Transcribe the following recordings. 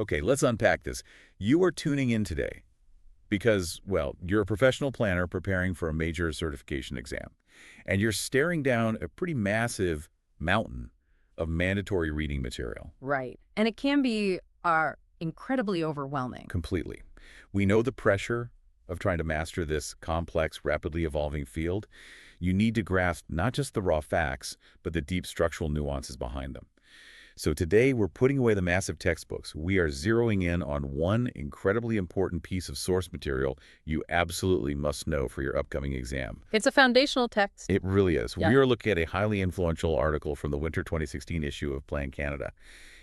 Okay, let's unpack this. You are tuning in today because, well, you're a professional planner preparing for a major certification exam, and you're staring down a pretty massive mountain of mandatory reading material. Right. And it can be incredibly overwhelming. Completely. We know the pressure of trying to master this complex, rapidly evolving field. You need to grasp not just the raw facts, but the deep structural nuances behind them. So today, we're putting away the massive textbooks. We are zeroing in on one incredibly important piece of source material you absolutely must know for your upcoming exam. It's a foundational text. It really is. Yeah. We are looking at a highly influential article from the winter 2016 issue of Plan Canada.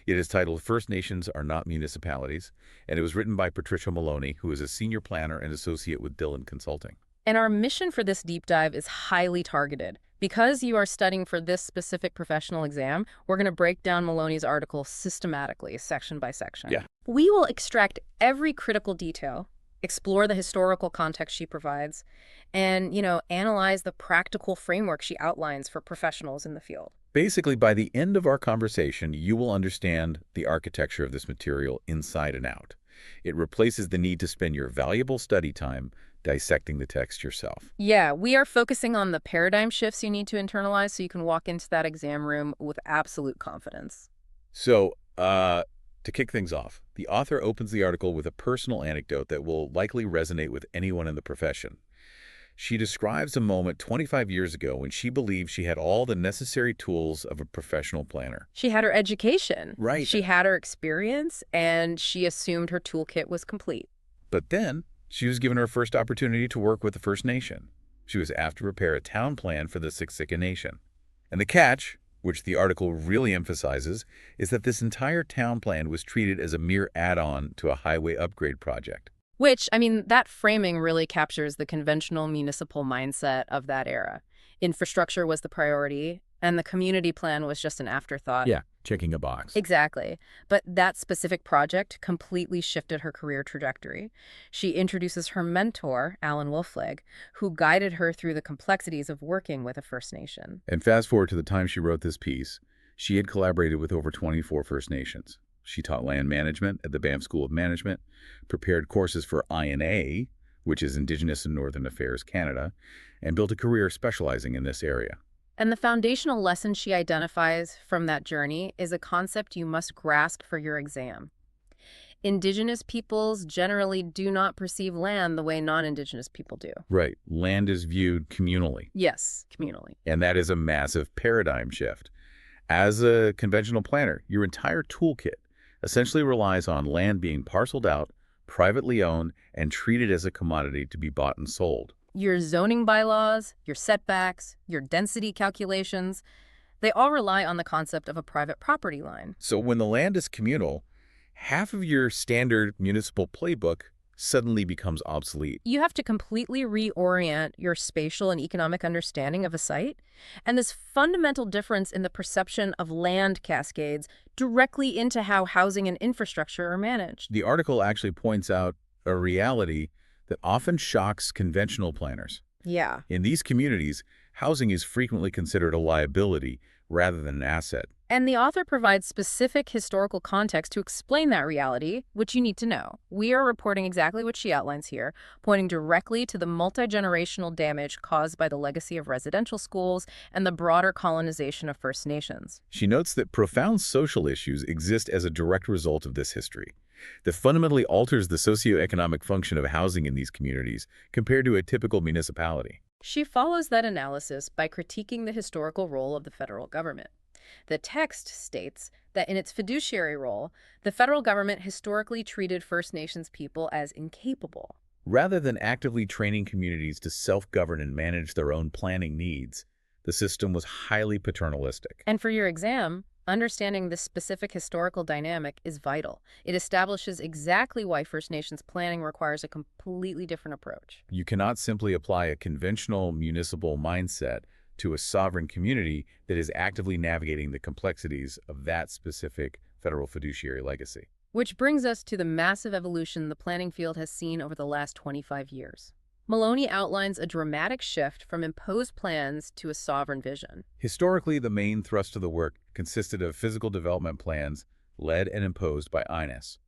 It is titled First Nations Are Not Municipalities, and it was written by Patricia Maloney, who is a senior planner and associate with Dillon Consulting. And our mission for this deep dive is highly targeted. Because you are studying for this specific professional exam, we're going to break down Maloney's article systematically, section by section. Yeah. We will extract every critical detail, explore the historical context she provides, and, analyze the practical framework she outlines for professionals in the field. Basically, by the end of our conversation, you will understand the architecture of this material inside and out. It replaces the need to spend your valuable study time dissecting the text yourself. Yeah, we are focusing on the paradigm shifts you need to internalize so you can walk into that exam room with absolute confidence. So, to kick things off, the author opens the article with a personal anecdote that will likely resonate with anyone in the profession. She describes a moment 25 years ago when she believed she had all the necessary tools of a professional planner. She had her education. Right. She had her experience, and she assumed her toolkit was complete. But then, she was given her first opportunity to work with the First Nation. She was asked to prepare a town plan for the Siksika Nation. And the catch, which the article really emphasizes, is that this entire town plan was treated as a mere add-on to a highway upgrade project. Which, that framing really captures the conventional municipal mindset of that era. Infrastructure was the priority, and the community plan was just an afterthought. Yeah, checking a box. Exactly. But that specific project completely shifted her career trajectory. She introduces her mentor, Alan Wolfleg, who guided her through the complexities of working with a First Nation. And fast forward to the time she wrote this piece, she had collaborated with over 24 First Nations. She taught land management at the Banff School of Management, prepared courses for INA, which is Indigenous and Northern Affairs Canada, and built a career specializing in this area. And the foundational lesson she identifies from that journey is a concept you must grasp for your exam. Indigenous peoples generally do not perceive land the way non-Indigenous people do. Right. Land is viewed communally. Yes, communally. And that is a massive paradigm shift. As a conventional planner, your entire toolkit essentially relies on land being parceled out, privately owned, and treated as a commodity to be bought and sold. Your zoning bylaws, your setbacks, your density calculations, they all rely on the concept of a private property line. So when the land is communal, half of your standard municipal playbook suddenly becomes obsolete. You have to completely reorient your spatial and economic understanding of a site, and this fundamental difference in the perception of land cascades directly into how housing and infrastructure are managed. The article actually points out a reality that often shocks conventional planners. Yeah. In these communities, housing is frequently considered a liability rather than an asset. And the author provides specific historical context to explain that reality, which you need to know. We are reporting exactly what she outlines here, pointing directly to the multi-generational damage caused by the legacy of residential schools and the broader colonization of First Nations. She notes that profound social issues exist as a direct result of this history that fundamentally alters the socioeconomic function of housing in these communities compared to a typical municipality. She follows that analysis by critiquing the historical role of the federal government. The text states that in its fiduciary role, the federal government historically treated First Nations people as incapable. Rather than actively training communities to self-govern and manage their own planning needs, the system was highly paternalistic. And for your exam, understanding this specific historical dynamic is vital. It establishes exactly why First Nations planning requires a completely different approach. You cannot simply apply a conventional municipal mindset to a sovereign community that is actively navigating the complexities of that specific federal fiduciary legacy. Which brings us to the massive evolution the planning field has seen over the last 25 years. Maloney outlines a dramatic shift from imposed plans to a sovereign vision. Historically, the main thrust of the work consisted of physical development plans led and imposed by INES.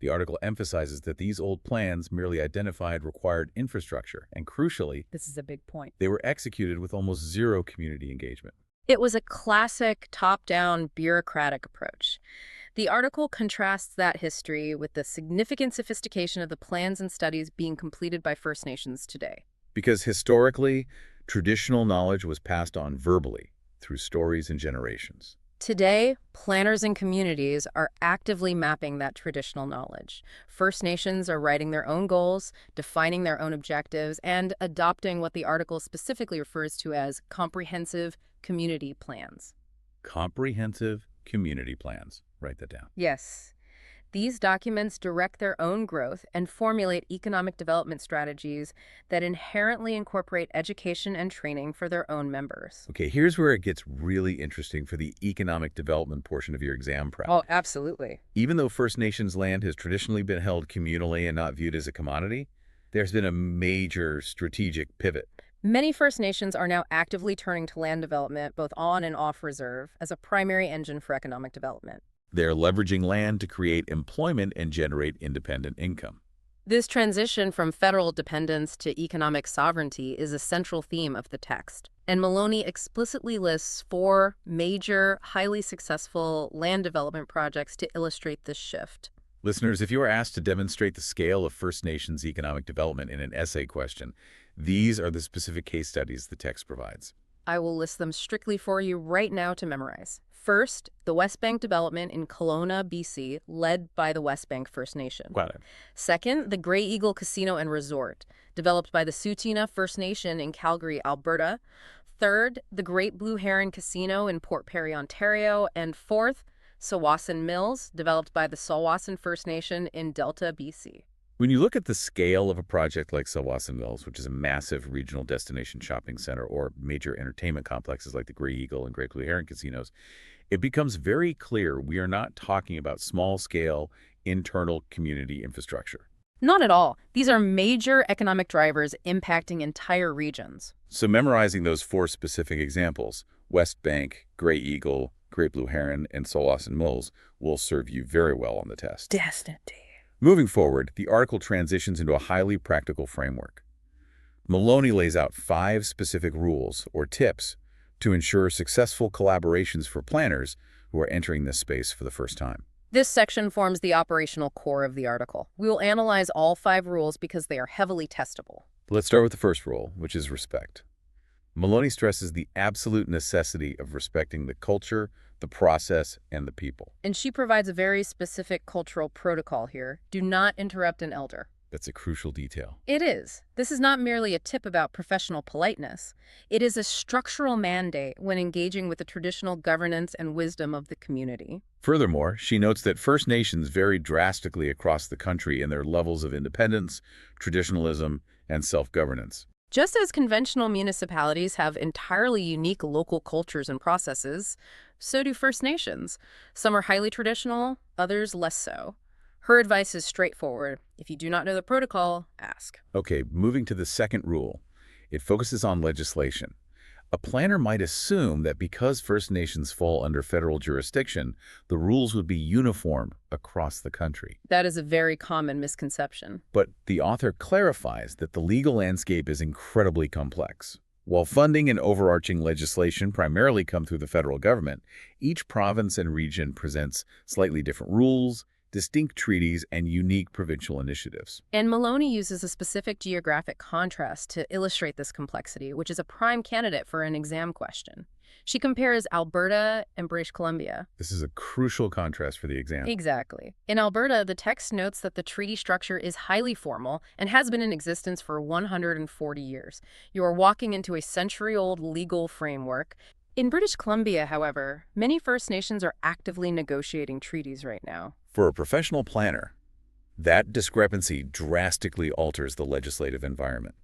The article emphasizes that these old plans merely identified required infrastructure, and crucially, This is a big point. they were executed with almost zero community engagement. It was a classic top-down bureaucratic approach. The article contrasts that history with the significant sophistication of the plans and studies being completed by First Nations today. Because historically, traditional knowledge was passed on verbally through stories and generations. Today, planners and communities are actively mapping that traditional knowledge. First Nations are writing their own goals, defining their own objectives, and adopting what the article specifically refers to as comprehensive community plans. Comprehensive community plans. Write that down. Yes. These documents direct their own growth and formulate economic development strategies that inherently incorporate education and training for their own members. Okay, here's where it gets really interesting for the economic development portion of your exam prep. Oh, absolutely. Even though First Nations land has traditionally been held communally and not viewed as a commodity, there's been a major strategic pivot. Many First Nations are now actively turning to land development, both on and off reserve, as a primary engine for economic development. They're leveraging land to create employment and generate independent income. This transition from federal dependence to economic sovereignty is a central theme of the text, and Maloney explicitly lists 4 major, highly successful land development projects to illustrate this shift. Listeners, if you are asked to demonstrate the scale of First Nations economic development in an essay question, these are the specific case studies the text provides. I will list them strictly for you right now to memorize. First, the West Bank development in Kelowna, BC, led by the West Bank First Nation. Got it. Second, the Grey Eagle Casino and Resort, developed by the Tsuut'ina First Nation in Calgary, Alberta. Third, the Great Blue Heron Casino in Port Perry, Ontario. And fourth, Tsawwassen Mills, developed by the Tsawwassen First Nation in Delta, BC. When you look at the scale of a project like Tsawwassen Mills, which is a massive regional destination shopping center, or major entertainment complexes like the Grey Eagle and Great Blue Heron casinos, it becomes very clear we are not talking about small-scale, internal community infrastructure. Not at all. These are major economic drivers impacting entire regions. So memorizing those 4 specific examples, West Bank, Grey Eagle, Great Blue Heron, and Tsawwassen Mills, will serve you very well on the test. Destiny. Moving forward, the article transitions into a highly practical framework. Maloney lays out 5 specific rules or tips to ensure successful collaborations for planners who are entering this space for the first time. This section forms the operational core of the article. We will analyze all 5 rules because they are heavily testable. Let's start with the first rule, which is respect. Maloney stresses the absolute necessity of respecting the culture, the process, and the people. And she provides a very specific cultural protocol here. Do not interrupt an elder. That's a crucial detail. It is. This is not merely a tip about professional politeness. It is a structural mandate when engaging with the traditional governance and wisdom of the community. Furthermore, she notes that First Nations vary drastically across the country in their levels of independence, traditionalism, and self-governance. Just as conventional municipalities have entirely unique local cultures and processes, so do First Nations. Some are highly traditional, others less so. Her advice is straightforward. If you do not know the protocol, ask. Okay, moving to the second rule. It focuses on legislation. A planner might assume that because First Nations fall under federal jurisdiction, the rules would be uniform across the country. That is a very common misconception. But the author clarifies that the legal landscape is incredibly complex. While funding and overarching legislation primarily come through the federal government, each province and region presents slightly different rules, distinct treaties, and unique provincial initiatives. And Maloney uses a specific geographic contrast to illustrate this complexity, which is a prime candidate for an exam question. She compares Alberta and British Columbia. This is a crucial contrast for the exam. Exactly. In Alberta, the text notes that the treaty structure is highly formal and has been in existence for 140 years. You are walking into a century-old legal framework. In British Columbia, however, many First Nations are actively negotiating treaties right now. For a professional planner, that discrepancy drastically alters the legislative environment.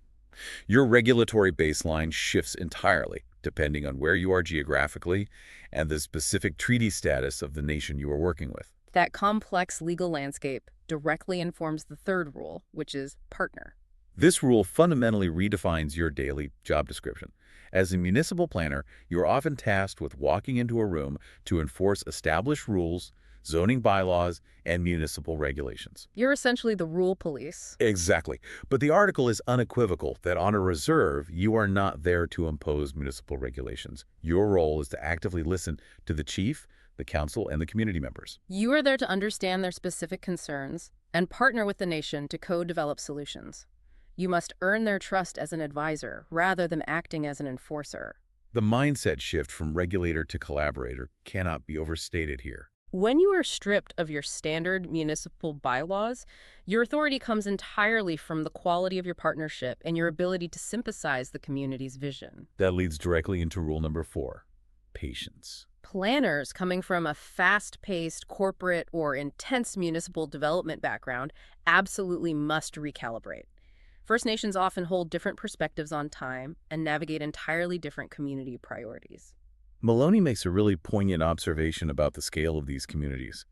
Your regulatory baseline shifts entirely, depending on where you are geographically and the specific treaty status of the nation you are working with. That complex legal landscape directly informs the third rule, which is partner. This rule fundamentally redefines your daily job description. As a municipal planner, you are often tasked with walking into a room to enforce established rules, zoning bylaws, and municipal regulations. You're essentially the rule police. Exactly. But the article is unequivocal that on a reserve, you are not there to impose municipal regulations. Your role is to actively listen to the chief, the council, and the community members. You are there to understand their specific concerns and partner with the nation to co-develop solutions. You must earn their trust as an advisor rather than acting as an enforcer. The mindset shift from regulator to collaborator cannot be overstated here. When you are stripped of your standard municipal bylaws, your authority comes entirely from the quality of your partnership and your ability to sympathize the community's vision. That leads directly into rule number 4, patience. Planners coming from a fast-paced corporate or intense municipal development background absolutely must recalibrate. First Nations often hold different perspectives on time and navigate entirely different community priorities. Maloney makes a really poignant observation about the scale of these communities.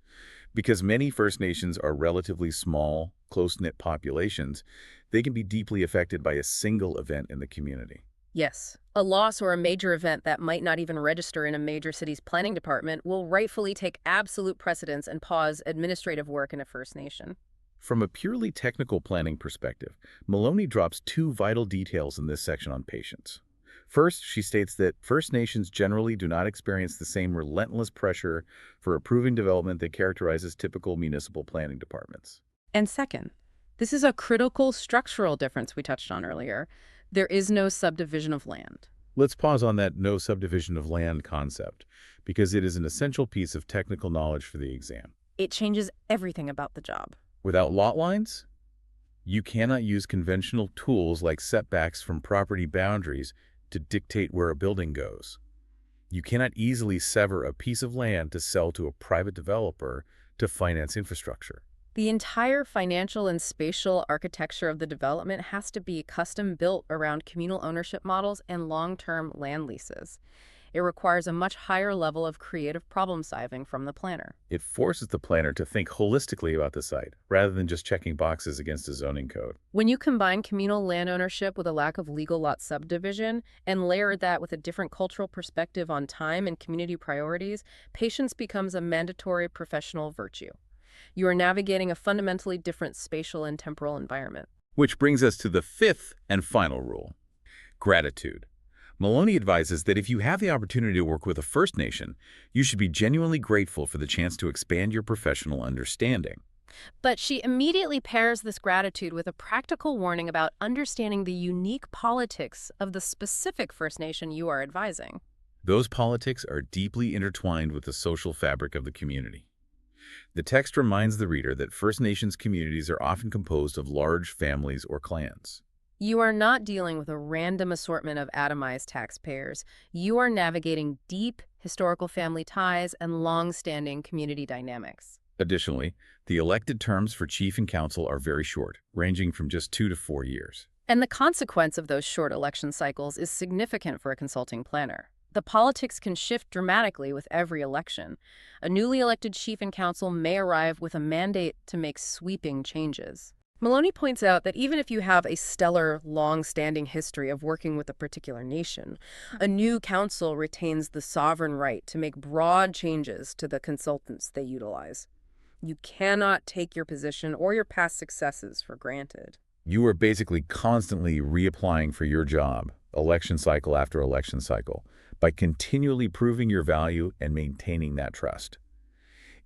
Because many First Nations are relatively small, close-knit populations, they can be deeply affected by a single event in the community. Yes, a loss or a major event that might not even register in a major city's planning department will rightfully take absolute precedence and pause administrative work in a First Nation. From a purely technical planning perspective, Maloney drops 2 vital details in this section on patience. First, she states that First Nations generally do not experience the same relentless pressure for approving development that characterizes typical municipal planning departments. And second, this is a critical structural difference we touched on earlier. There is no subdivision of land. Let's pause on that no subdivision of land concept, because it is an essential piece of technical knowledge for the exam. It changes everything about the job. Without lot lines, you cannot use conventional tools like setbacks from property boundaries to dictate where a building goes. You cannot easily sever a piece of land to sell to a private developer to finance infrastructure. The entire financial and spatial architecture of the development has to be custom-built around communal ownership models and long-term land leases. It requires a much higher level of creative problem-solving from the planner. It forces the planner to think holistically about the site, rather than just checking boxes against a zoning code. When you combine communal land ownership with a lack of legal lot subdivision and layer that with a different cultural perspective on time and community priorities, patience becomes a mandatory professional virtue. You are navigating a fundamentally different spatial and temporal environment. Which brings us to the 5th and final rule, gratitude. Maloney advises that if you have the opportunity to work with a First Nation, you should be genuinely grateful for the chance to expand your professional understanding. But she immediately pairs this gratitude with a practical warning about understanding the unique politics of the specific First Nation you are advising. Those politics are deeply intertwined with the social fabric of the community. The text reminds the reader that First Nations communities are often composed of large families or clans. You are not dealing with a random assortment of atomized taxpayers. You are navigating deep historical family ties and long-standing community dynamics. Additionally, the elected terms for chief and council are very short, ranging from just 2 to 4 years. And the consequence of those short election cycles is significant for a consulting planner. The politics can shift dramatically with every election. A newly elected chief and council may arrive with a mandate to make sweeping changes. Maloney points out that even if you have a stellar, long-standing history of working with a particular nation, a new council retains the sovereign right to make broad changes to the consultants they utilize. You cannot take your position or your past successes for granted. You are basically constantly reapplying for your job, election cycle after election cycle, by continually proving your value and maintaining that trust.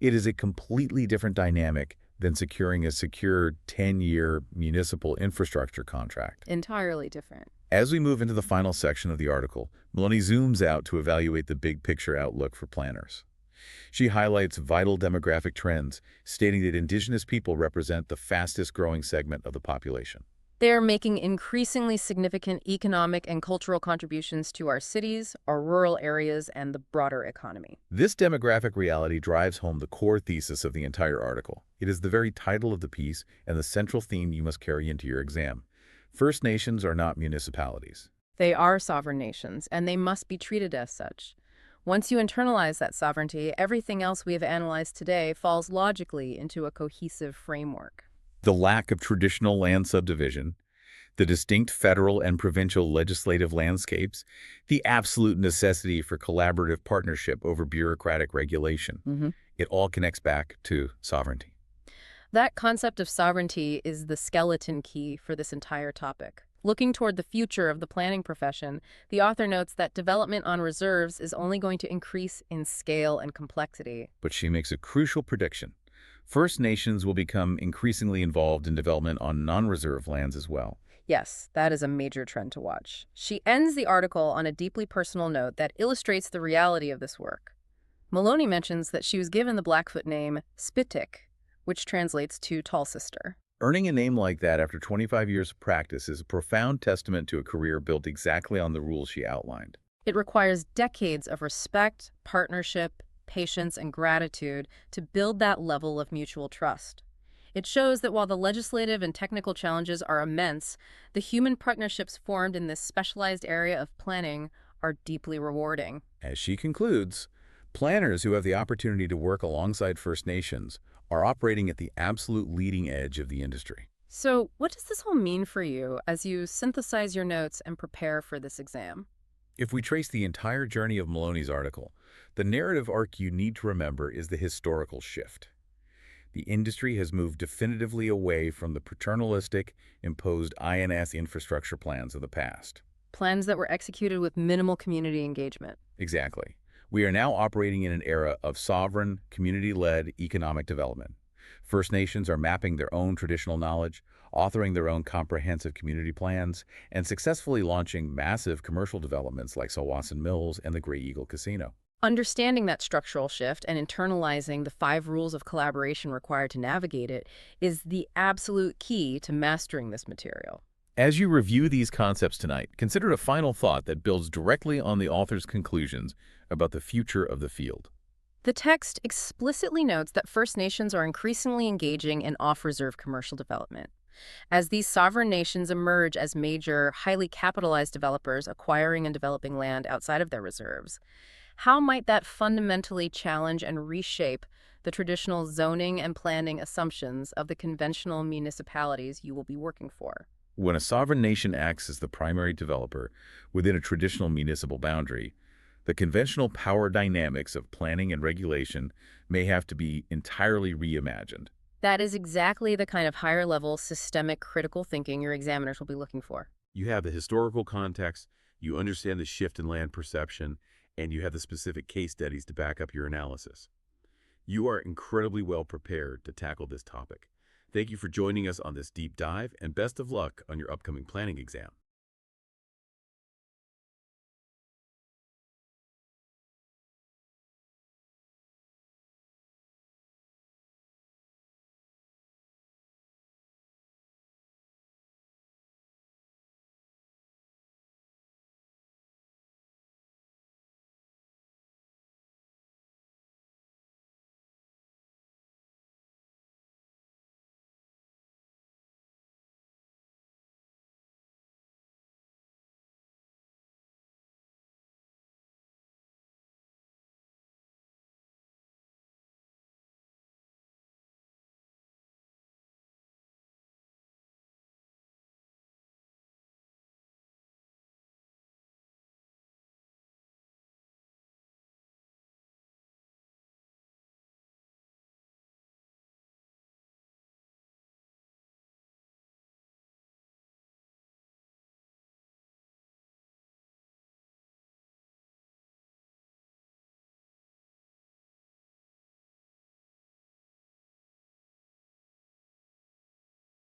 It is a completely different dynamic than securing a secure 10-year municipal infrastructure contract. Entirely different. As we move into the final section of the article, Maloney zooms out to evaluate the big picture outlook for planners. She highlights vital demographic trends, stating that Indigenous people represent the fastest growing segment of the population. They are making increasingly significant economic and cultural contributions to our cities, our rural areas, and the broader economy. This demographic reality drives home the core thesis of the entire article. It is the very title of the piece and the central theme you must carry into your exam. First Nations are not municipalities. They are sovereign nations, and they must be treated as such. Once you internalize that sovereignty, everything else we have analyzed today falls logically into a cohesive framework. The lack of traditional land subdivision, The distinct federal and provincial legislative landscapes, the absolute necessity for collaborative partnership over bureaucratic regulation. Hmm. It all connects back to sovereignty. That concept of sovereignty is the skeleton key for this entire topic. Looking toward the future of the planning profession, the author notes that development on reserves is only going to increase in scale and complexity. But she makes a crucial prediction. First Nations will become increasingly involved in development on non-reserve lands as well. Yes, that is a major trend to watch. She ends the article on a deeply personal note that illustrates the reality of this work. Maloney mentions that she was given the Blackfoot name Spitik, which translates to tall sister. Earning a name like that after 25 years of practice is a profound testament to a career built exactly on the rules she outlined. It requires decades of respect, partnership, patience, and gratitude to build that level of mutual trust. It shows that while the legislative and technical challenges are immense, the human partnerships formed in this specialized area of planning are deeply rewarding. As she concludes, planners who have the opportunity to work alongside First Nations are operating at the absolute leading edge of the industry. So, what does this all mean for you as you synthesize your notes and prepare for this exam? If we trace the entire journey of Maloney's article, the narrative arc you need to remember is the historical shift. The industry has moved definitively away from the paternalistic, imposed INS infrastructure plans of the past. Plans that were executed with minimal community engagement. Exactly. We are now operating in an era of sovereign, community-led economic development. First Nations are mapping their own traditional knowledge, authoring their own comprehensive community plans, and successfully launching massive commercial developments like Salwasan Mills and the Grey Eagle Casino. Understanding that structural shift and internalizing the 5 rules of collaboration required to navigate it is the absolute key to mastering this material. As you review these concepts tonight, consider a final thought that builds directly on the author's conclusions about the future of the field. The text explicitly notes that First Nations are increasingly engaging in off-reserve commercial development. As these sovereign nations emerge as major, highly capitalized developers acquiring and developing land outside of their reserves, how might that fundamentally challenge and reshape the traditional zoning and planning assumptions of the conventional municipalities you will be working for? When a sovereign nation acts as the primary developer within a traditional municipal boundary, the conventional power dynamics of planning and regulation may have to be entirely reimagined. That is exactly the kind of higher-level, systemic, critical thinking your examiners will be looking for. You have the historical context, you understand the shift in land perception, and you have the specific case studies to back up your analysis. You are incredibly well prepared to tackle this topic. Thank you for joining us on this deep dive, and best of luck on your upcoming planning exam.